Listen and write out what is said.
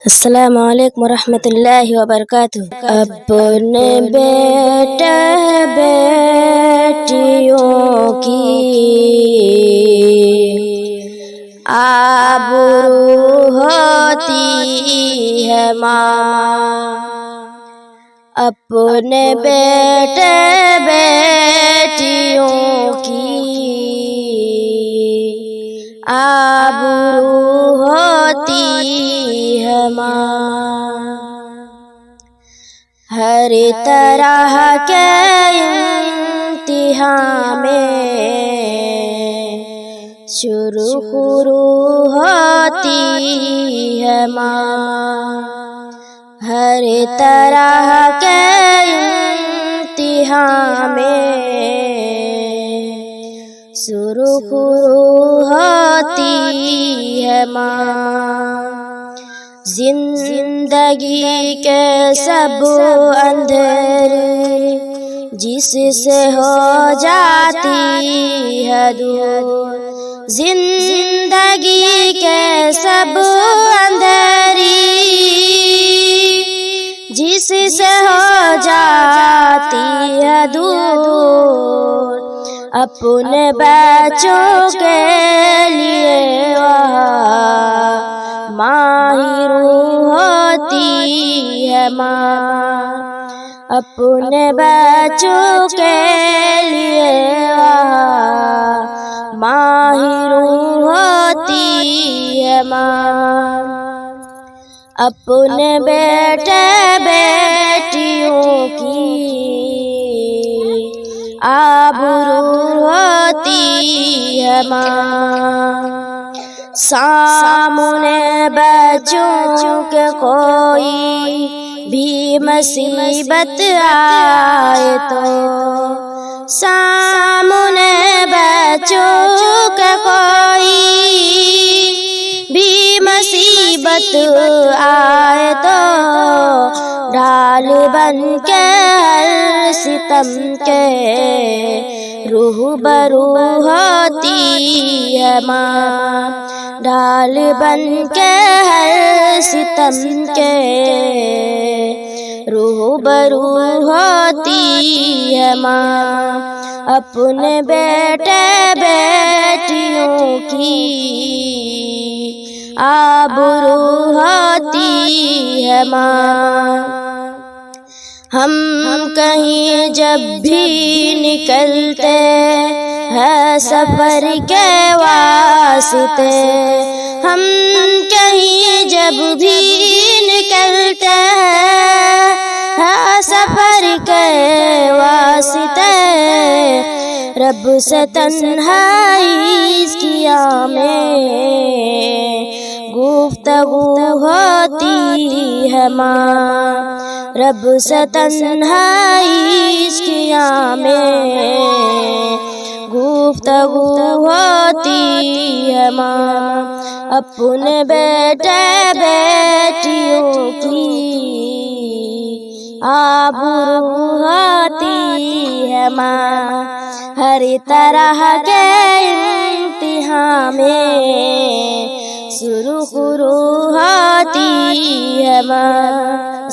السلام علیکم ورحمۃ اللہ وبرکاتہ۔ اپنے بیٹے بیٹیوں کی آبرو ہوتی ہے ماں، اپنے بیٹے بیٹیوں کی آبرو ہوتی ہے ماں۔ ہر طرح کے امتحان میں سرخرو ہوتی ہے ماں، ہر طرح کے امتحان میں سرخرو ہوتی ہے ماں۔ زندگی کے سب اندھیر جس سے ہو جاتی ہے دور، زندگی کے سب اندھیری جس سے ہو جاتی ہے دور، اپنے بچوں کے لیے ماہر ہوتی ہے ماں، اپنے بچوں کے لیے ماہر ہوتی ہے ماں۔ اپنے بیٹے بیٹیوں کی آبرو ہوتی ہے ماں۔ سامنے بچوں کے کوئی بھی مصیبت آئے تو، سامنے بچوں کے کوئی بھی مصیبت آئے تو ڈھال بن کے ہر ستم کے روبرو ہوتی ہے ماں، ڈھال بن کے ہر ستم کے روبرو ہوتی ہے ماں۔ اپنے بیٹے بیٹیوں کی آبرو ہوتی ہے ماں۔ ہم کہیں جب بھی نکلتے ہیں سفر کے واسطے، ہم کہیں جب بھی نکلتے ہیں سفر کے واسطے، رب سے تنہائی کیا میں گفتگو ہوتی ہے ماں، رب سے تنہائی کیا میں گفتگو ہوتی ہے ماں۔ اپنے بیٹے بیٹیوں کی آبرو ہوتی ہے ماں، ہر طرح کے امتحان میں سرخرو ہوتی ہے ماں۔